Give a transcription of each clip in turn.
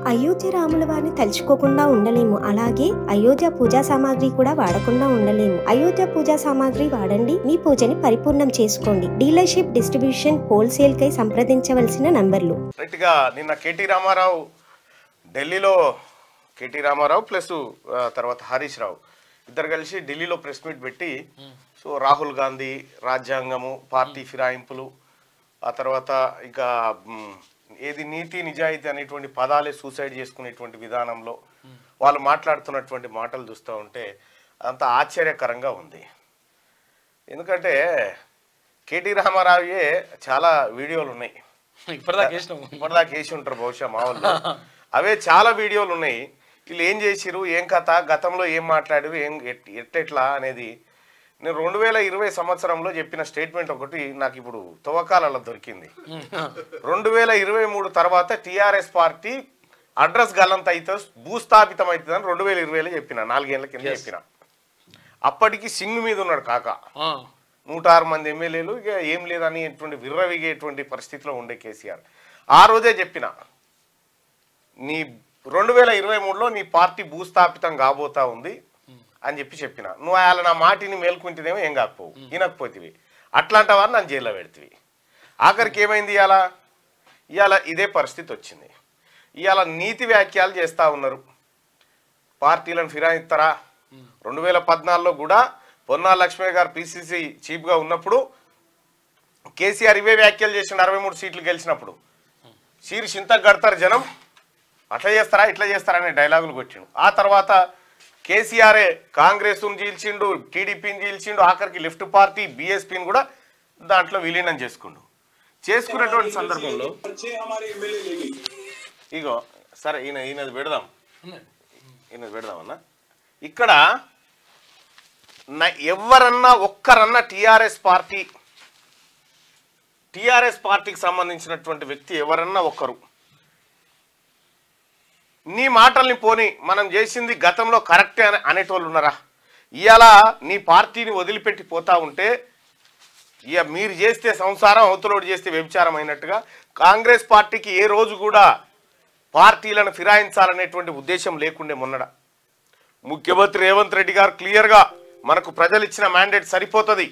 అయోధ్య రాముల వారిని తలుచుకోకుండా ఉండలేము. అలాగే అయోధ్య పూజా సామాగ్రి కూడా వాడకుండా ఉండలేము. అయోధ్య పూజా సామాగ్రి వాడండి, మీ పూజని పరిపూర్ణం చేసుకోండి. డీలర్షిప్, డిస్ట్రిబ్యూషన్, హోల్సేల్ కై సంప్రదించవలసిన నంబర్లు. నిన్న కేటీ రామారావు ఢిల్లీలో, కేటీ రామారావు ప్లస్ తర్వాత హరీష్ రావు ఇద్దరు కలిసి ఢిల్లీలో ప్రెస్ మీట్ పెట్టి సో రాహుల్ గాంధీ రాజ్యాంగము, పార్టీ ఫిరాయింపులు, ఆ తర్వాత ఇంకా ఏది నీతి నిజాయితీ అనేటువంటి పదాలే సూసైడ్ చేసుకునేటువంటి విధానంలో వాళ్ళు మాట్లాడుతున్నటువంటి మాటలు చూస్తూ ఉంటే అంత ఆశ్చర్యకరంగా ఉంది. ఎందుకంటే కేటీ రామారావుయే చాలా వీడియోలు ఉన్నాయి, ఇప్పటిదాకా వేసి ఉంటారు బహుశా మా వాళ్ళు, అవే చాలా వీడియోలు ఉన్నాయి. వీళ్ళు ఏం చేసిరు, ఏం కథ, గతంలో ఏం మాట్లాడారు, ఏం ఎట్లా అనేది నేను 2020 సంవత్సరంలో చెప్పిన స్టేట్మెంట్ ఒకటి నాకు ఇప్పుడు తవ్వకాలలో దొరికింది. 2023 తర్వాత టీఆర్ఎస్ పార్టీ అడ్రస్ గల్లంత అయితే భూస్థాపితం అవుతుందని 2020లో చెప్పిన, 4 ఏళ్ల కింద చెప్పిన. అప్పటికి సింగ్ మీద ఉన్నాడు కాక, 106 మంది ఎమ్మెల్యేలు, ఇక ఏం లేదని విర్రవిగేటువంటి పరిస్థితిలో ఉండే కేసీఆర్. ఆ రోజే చెప్పిన, నీ 2023లో నీ పార్టీ భూస్థాపితం కాబోతా ఉంది అని చెప్పిన. నువ్వు అలా నా మాటిని మేల్కుంటేనేమో ఏం కాకపోవు, వినకపోతివి, అట్లాంటి వారు నన్ను జైల్లో పెడితివి. ఆఖరికి ఏమైంది, ఇవాళ ఇదే పరిస్థితి వచ్చింది. ఇవాళ నీతి వ్యాఖ్యలు చేస్తూ ఉన్నారు, పార్టీలను ఫిరాయిస్తారా. 2014లో కూడా పొన్నాల లక్ష్మయ్య గారు పిసిసి చీఫ్గా ఉన్నప్పుడు కేసీఆర్ ఇవే వ్యాఖ్యలు చేసిన, 63 సీట్లు గెలిచినప్పుడు సీరు చింతకు కడతారు జనం, అట్లా చేస్తారా ఇట్లా చేస్తారా అనే డైలాగులు కొట్టిండు. ఆ తర్వాత కేసీఆరే కాంగ్రెస్ను చీల్చిండు, టీడీపీని చీల్చిండు, ఆఖరికి లెఫ్ట్ పార్టీ బీఎస్పీని కూడా దాంట్లో విలీనం చేసుకున్నటువంటి సందర్భంలో ఇగో సరే ఈయనది పెడదామన్నా. ఇక్కడ ఎవరన్నా ఒక్కరన్నా టీఆర్ఎస్ పార్టీకి సంబంధించినటువంటి వ్యక్తి ఎవరన్నా ఒక్కరు నీ మాటల్ని పోని మనం చేసింది గతంలో కరెక్టే అనేటోళ్ళు ఉన్నారా? ఇవాళ నీ పార్టీని వదిలిపెట్టి పోతా ఉంటే ఇక మీరు చేస్తే సంసారం, అవతలోడు చేస్తే వ్యభిచారం అయినట్టుగా కాంగ్రెస్ పార్టీకి ఏ రోజు కూడా పార్టీలను ఫిరాయించాలనేటువంటి ఉద్దేశం లేకుండే మొన్నడ ముఖ్యమంత్రి రేవంత్ రెడ్డి గారు క్లియర్గా మనకు ప్రజలు ఇచ్చిన మ్యాండేట్ సరిపోతుంది,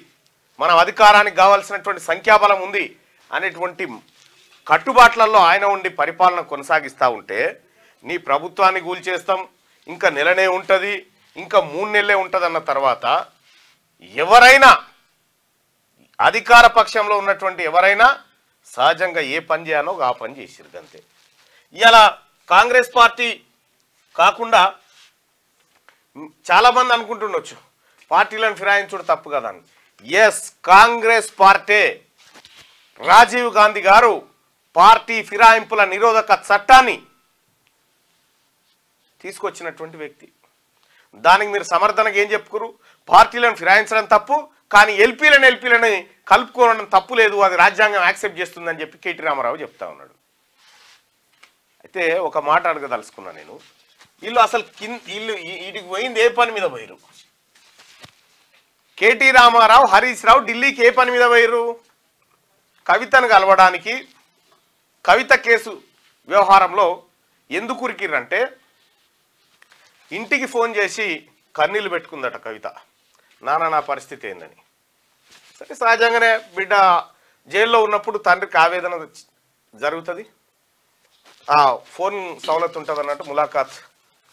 మనం అధికారానికి కావాల్సినటువంటి సంఖ్యాబలం ఉంది అనేటువంటి కట్టుబాట్లలో ఆయన ఉండి పరిపాలన కొనసాగిస్తూ ఉంటే నీ ప్రభుత్వాన్ని కూల్చేస్తాం, ఇంకా నెలనే ఉంటుంది, ఇంకా 3 నెలలే ఉంటుంది అన్న తర్వాత ఎవరైనా అధికార పక్షంలో ఉన్నటువంటి ఎవరైనా సహజంగా ఏ పని చేయాలో ఆ పని చేసిరు అంతే. ఇలా కాంగ్రెస్ పార్టీ కాకుండా చాలామంది అనుకుంటుండొచ్చు పార్టీలను ఫిరాయించడం తప్పు కదా అని. ఎస్, కాంగ్రెస్ పార్టీ, రాజీవ్ గాంధీ గారు పార్టీ ఫిరాయింపుల నిరోధక చట్టాన్ని తీసుకొచ్చినటువంటి వ్యక్తి. దానికి మీరు సమర్థనగా ఏం చెప్పుకోరు, పార్టీలను ఫిరాయించడం తప్పు, కానీ ఎల్పీలని కలుపుకోవడం తప్పు లేదు, అది రాజ్యాంగం యాక్సెప్ట్ చేస్తుందని చెప్పి కేటీ రామారావు చెప్తా ఉన్నాడు. అయితే ఒక మాట అడగదలుచుకున్నా నేను, వీళ్ళు అసలు వీటికి పోయింది ఏ పని మీద పోయారు? కేటీ రామారావు, హరీష్ రావు ఢిల్లీకి ఏ పని మీద పోయారు? కవితను కలవడానికి. కవిత కేసు వ్యవహారంలో ఎందుకు ఉరికిర్రంటే ఇంటికి ఫోన్ చేసి కన్నీళ్ళు పెట్టుకుందట కవిత, నా పరిస్థితి ఏందని. సరే, సహజంగానే బిడ్డ జైల్లో ఉన్నప్పుడు తండ్రికి ఆవేదన జరుగుతుంది, ఆ ఫోన్ సౌలత్ ఉంటుంది అన్నట్టు ములాఖాత్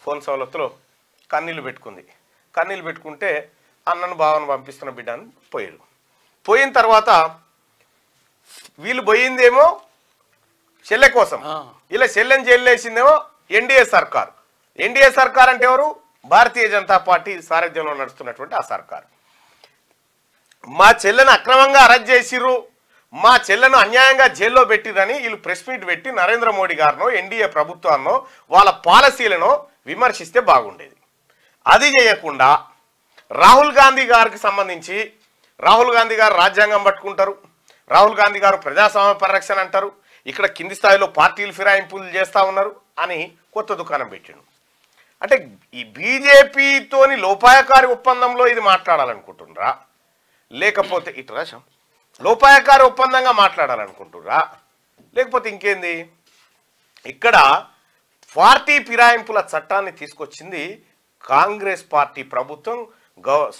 ఫోన్ సౌలత్లో కన్నీళ్ళు పెట్టుకుంది. కన్నీళ్ళు పెట్టుకుంటే అన్నను బావను పంపిస్తున్న బిడ్డ అని పోయారు. పోయిన తర్వాత వీళ్ళు పోయిందేమో చెల్లె కోసం, ఇలా చెల్లెని జైలు వేసిందేమో ఎన్డీఏ సర్కార్. ఎన్డీఏ సర్కార్ అంటే ఎవరు? భారతీయ జనతా పార్టీ సారథ్యంలో నడుస్తున్నటువంటి ఆ సర్కార్. మా చెల్లెను అక్రమంగా అరెస్ట్ చేసిర్రు, మా చెల్లెను అన్యాయంగా జైల్లో పెట్టిరని వీళ్ళు ప్రెస్ మీట్ పెట్టి నరేంద్ర మోడీ గారినో ఎన్డీఏ ప్రభుత్వాన్నో వాళ్ళ పాలసీలను విమర్శిస్తే బాగుండేది. అది చేయకుండా రాహుల్ గాంధీ గారికి సంబంధించి, రాహుల్ గాంధీ గారు రాజ్యాంగం పట్టుకుంటారు, రాహుల్ గాంధీ గారు ప్రజాస్వామ్య పరిరక్షణ అంటారు, ఇక్కడ కింది స్థాయిలో పార్టీలు ఫిరాయింపులు చేస్తూ ఉన్నారు అని కొత్త దుకాణం పెట్టిండు. అంటే ఈ బీజేపీతోని లోపాయకారి ఒప్పందంలో ఇది మాట్లాడాలనుకుంటున్నారా, లేకపోతే ఇటు రాశాం లోపాయకారి ఒప్పందంగా మాట్లాడాలనుకుంటున్నారా, లేకపోతే ఇంకేంది? ఇక్కడ పార్టీ ఫిరాయింపుల చట్టాన్ని తీసుకొచ్చింది కాంగ్రెస్ పార్టీ ప్రభుత్వం,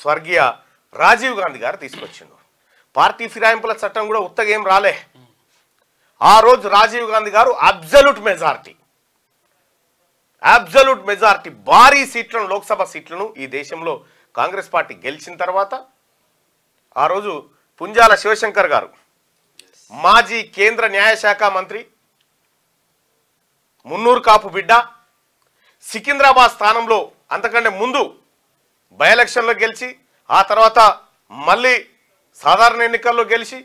స్వర్గీయ రాజీవ్ గాంధీ గారు తీసుకొచ్చిండు. పార్టీ ఫిరాయింపుల చట్టం కూడా ఉత్తగేం రాలే. ఆ రోజు రాజీవ్ గాంధీ గారు అబ్జల్యూట్ మెజారిటీ భారీ సీట్లను, లోక్సభ సీట్లను ఈ దేశంలో కాంగ్రెస్ పార్టీ గెలిచిన తర్వాత ఆ రోజు పుంజాల శివశంకర్ గారు, మాజీ కేంద్ర న్యాయశాఖ మంత్రి, మున్నూరు కాపు బిడ్డ, సికింద్రాబాద్ స్థానంలో అంతకంటే ముందు బై ఎలక్షన్లో గెలిచి ఆ తర్వాత మళ్ళీ సాధారణ ఎన్నికల్లో గెలిచి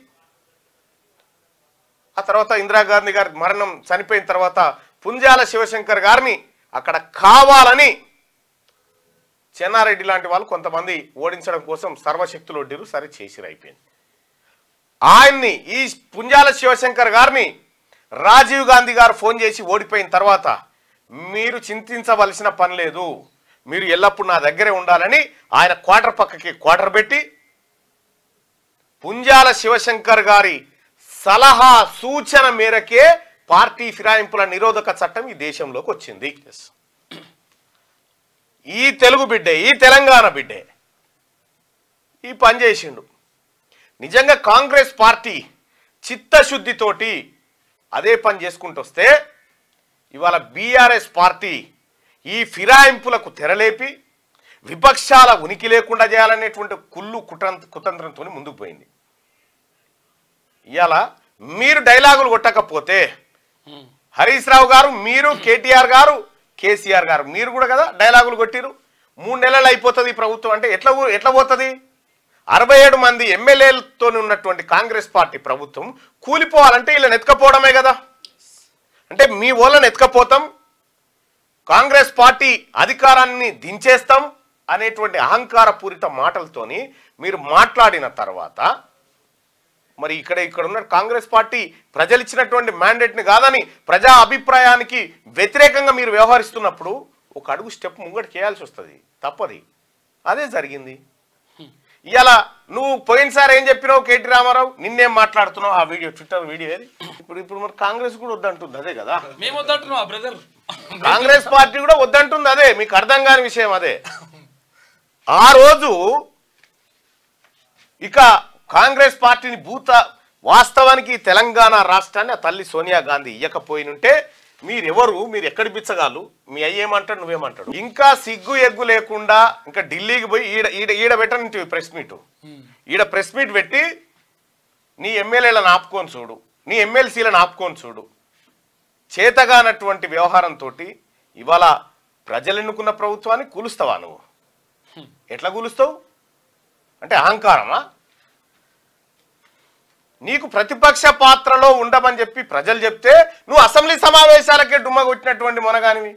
ఆ తర్వాత ఇందిరాగాంధీ గారి మరణం చనిపోయిన తర్వాత పుంజాల శివశంకర్ గారిని అక్కడ కావాలని చెన్నారెడ్డి లాంటి వాళ్ళు కొంతమంది ఓడించడం కోసం సర్వశక్తులు ఒడ్డిరు, సరే చేసిరు, అయిపోయింది. ఆయన్ని, ఈ పుంజాల శివశంకర్ గారిని రాజీవ్ గాంధీ గారు ఫోన్ చేసి ఓడిపోయిన తర్వాత మీరు చింతించవలసిన పని లేదు, మీరు ఎల్లప్పుడూ నా దగ్గరే ఉండాలని ఆయన క్వార్టర్ పక్కకి క్వార్టర్ పెట్టి పుంజాల శివశంకర్ గారి సలహా సూచన మేరకే పార్టీ ఫిరాయింపుల నిరోధక చట్టం ఈ దేశంలోకి వచ్చింది. ఈ తెలుగు బిడ్డే, ఈ తెలంగాణ బిడ్డే ఈ పని చేసిండు. నిజంగా కాంగ్రెస్ పార్టీ చిత్తశుద్ధితోటి అదే పని చేసుకుంటూ వస్తే ఇవాళ బీఆర్ఎస్ పార్టీ ఈ ఫిరాయింపులకు తెరలేపి విపక్షాల ఉనికి లేకుండా చేయాలనేటువంటి కుళ్ళు కుతంత్రంతో ముందుకు పోయింది. ఇవాళ మీరు డైలాగులు కొట్టకపోతే హరీష్ రావు గారు, మీరు కేటీఆర్ గారు, కేసీఆర్ గారు, మీరు కూడా కదా డైలాగులు కొట్టిరు. 3 నెలలు అయిపోతుంది ఈ ప్రభుత్వం అంటే ఎట్లా పోతుంది? 67 మంది ఎమ్మెల్యేలతో ఉన్నటువంటి కాంగ్రెస్ పార్టీ ప్రభుత్వం కూలిపోవాలంటే వీళ్ళని ఎత్తుకపోవడమే కదా. అంటే మీ వాళ్ళని ఎత్తుకపోతాం, కాంగ్రెస్ పార్టీ అధికారాన్ని దించేస్తాం అనేటువంటి అహంకారపూరిత మాటలతోని మీరు మాట్లాడిన తర్వాత మరి ఇక్కడ ఉన్న కాంగ్రెస్ పార్టీ ప్రజలు ఇచ్చినటువంటి మ్యాండేట్ని కాదని ప్రజా అభిప్రాయానికి వ్యతిరేకంగా మీరు వ్యవహరిస్తున్నప్పుడు ఒక అడుగు స్టెప్ ముంగడికి చేయాల్సి వస్తుంది, తప్పది. అదే జరిగింది. ఇలా నువ్వు పోయినసారి ఏం చెప్పినావు కేటీ రామారావు, నిన్నేం మాట్లాడుతున్నావు ఆ వీడియో, ట్విట్టర్ వీడియో ఏది? ఇప్పుడు మరి కాంగ్రెస్ కూడా వద్దంటుంది అదే కదా, మేము వద్దంటున్నాం బ్రదర్, కాంగ్రెస్ పార్టీ కూడా వద్దంటుంది అదే. మీకు అర్థం కాని విషయం అదే. ఆ రోజు ఇక కాంగ్రెస్ పార్టీని వాస్తవానికి తెలంగాణ రాష్ట్రాన్ని ఆ తల్లి సోనియా గాంధీ ఇయ్యకపోయినుంటే మీరెవరు, మీరు ఎక్కడి బిచ్చగాళ్ళు, మీ అయ్యేమంటాడు నువ్వేమంటాడు. ఇంకా సిగ్గు ఎగ్గు లేకుండా ఇంకా ఢిల్లీకి పోయి ఈడ పెట్టనంటివి ప్రెస్ మీట్, ఈడ ప్రెస్ మీట్ పెట్టి నీ ఎమ్మెల్యేలను ఆపుకొని చూడు, నీ ఎమ్మెల్సీలను ఆపుకొని చూడు. చేతగానటువంటి వ్యవహారంతో ఇవాళ ప్రజలు ఎన్నుకున్న ప్రభుత్వాన్ని కూలుస్తావా నువ్వు? ఎట్లా కూలుస్తావు? అంటే అహంకారమా? నీకు ప్రతిపక్ష పాత్రలో ఉండమని చెప్పి ప్రజలు చెప్తే నువ్వు అసెంబ్లీ సమావేశాలకే డుమ్మ కొట్టినటువంటి మొనగానివి.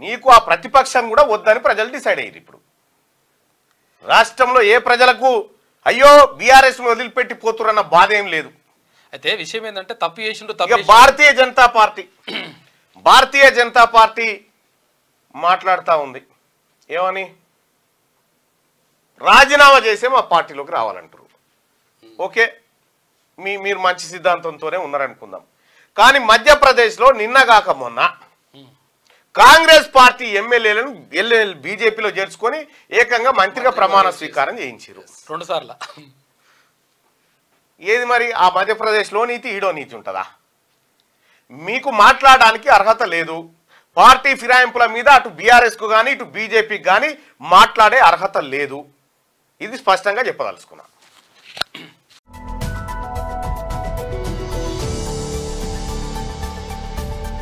నీకు ఆ ప్రతిపక్షం కూడా వద్దని ప్రజలు డిసైడ్ అయ్యారు. ఇప్పుడు రాష్ట్రంలో ఏ ప్రజలకు అయ్యో బీఆర్ఎస్ వదిలిపెట్టి పోతురన్న బాధ ఏం లేదు. అయితే విషయం ఏంటంటే తప్పు చేసిండు. భారతీయ జనతా పార్టీ మాట్లాడుతూ ఉంది ఏమని, రాజీనామా చేసే మా పార్టీలోకి రావాలంటారు. ఓకే, మీరు మంచి సిద్ధాంతంతోనే ఉన్నారనుకుందాం. కానీ మధ్యప్రదేశ్లో నిన్నగాక మొన్న కాంగ్రెస్ పార్టీ ఎమ్మెల్యేలను బీజేపీలో చేర్చుకొని ఏకంగా మంత్రిగా ప్రమాణ స్వీకారం చేయించారు 2 సార్లు. ఏది మరి ఆ మధ్యప్రదేశ్లో నీతి ఈడో నీతి ఉంటుందా? మీకు మాట్లాడడానికి అర్హత లేదు. పార్టీ ఫిరాయింపుల మీద అటు బీఆర్ఎస్కు కానీ ఇటు బీజేపీకి కానీ మాట్లాడే అర్హత లేదు. ఇది స్పష్టంగా చెప్పదలుచుకున్నా.